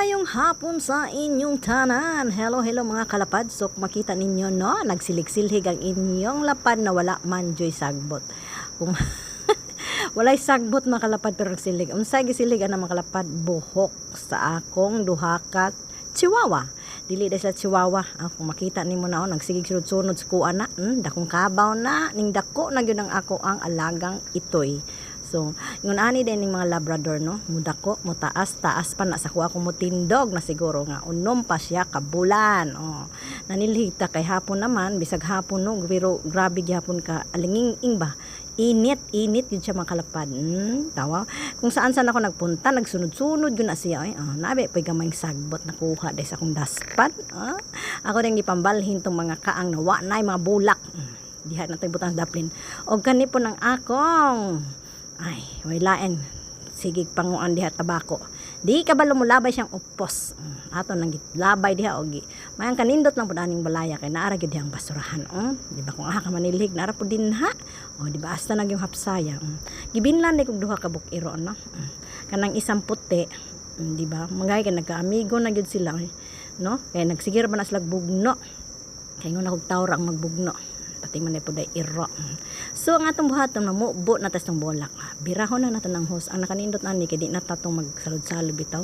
Maayong hapon sa inyong tanan. Hello, hello mga kalapad. So makita ninyo no, nagsilig-silhig ang inyong lapad na wala man joy sagbot. Kung walay sagbot mga kalapad pero silig. Unsay gisilig ana mga kalapad buhok sa akong duha ka chihuahua. Dili da sila chihuahua. Kung makita nimo na nagsigig sunod-sunod sa kuan na, dakong kabaw na ning dako na gyud ang ako ang alagang itoy. So, yung ani din ng mga labrador, no? Mudako, mutaas, taas pa na sa kuha ko mutindog na siguro nga. Unom pa siya, kabulan. Oh. Nanilhita kay hapon naman, bisag hapon, no? Pero grabe gyapon ka, alinging ba? Init yun siya makalapad. Tawa. Kung saan ako nagpunta, nagsunod-sunod yun na siya. Nabi, pa'y gamayng sagbot na kuha dahil sa akong daspan. Ako rin ipambalhin tong mga kaang nawa na mga bulak. Diha na tayo butang daplin. O kani po ng akong ay, wailain. Sige panguan diha tabako. Di ka ba lumulabay siyang upos. Ato nang labay diha og mayang kanindot lang pud aning balaya kay naara gyud dihang basurahan. Di ba kung ka manilig naara pud din ha. Di ba hasta nag yung hapsaya. Gibinlan ni kog duha ka bukiro no. Kanang isang puti, di ba? Mangay kay nagka-amigo na gyud sila, no? Kay nagsigir ba na sila bugno. Kay nguna kog tawra ang magbugno. Pati man po day iro. So ang atong buhaton mamubo na tas tong bolak. Birahon na nato ng host. Ang nakanindot ani kay di na tatong magsalud-salud bitaw.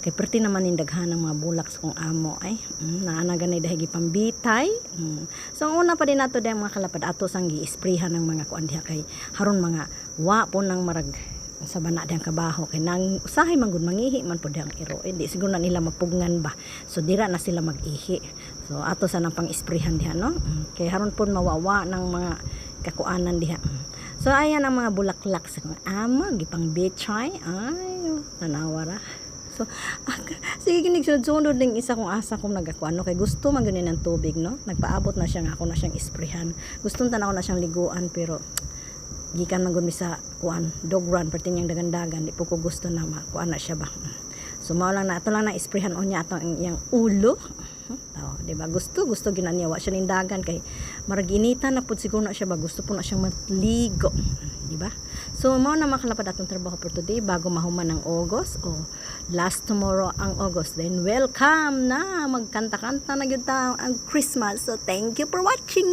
Kay perti naman ning daghan ng mga bulak sa kong amo ay naana ganay dahil gipambitay. So ang una pa din nato day mga kalapad ato sang gi-sprayhan ng mga kuan diha kay haron mga wa po nang marag sa bana diyang kabaho kay nang usahay man gud mangihi man pud ang iro di siguro na nila mapugngan ba so dira na sila mag-ihi so ato sa nang pang-sprayhan diha no kay haron pud mawawa ng mga kakuanan diha so ayan ang mga bulaklak sa ama gipang betchay ay tanawara so sige kinig sunod-sunod ning isa kong asa kong nagakuano kay gusto man ganin ng tubig no nagpaabot na siya nga ako na siyang isprayhan gustong tanaw na siyang liguan pero gikan man gud mi sa kuan dog run perti niyang dagan-dagan di po ko gusto na makuan na siya ba so mao lang na ato lang na isprayhan unya atong iyang ulo di ba gusto gyud niya wa siya ning dagan kay maraginitan na pud siguro na siya ba gusto po na siyang matligo di ba so mao na makalapad atong trabaho for today bago mahuman ang August last tomorrow ang August then welcome na magkanta-kanta na gyud ta ang Christmas so thank you for watching.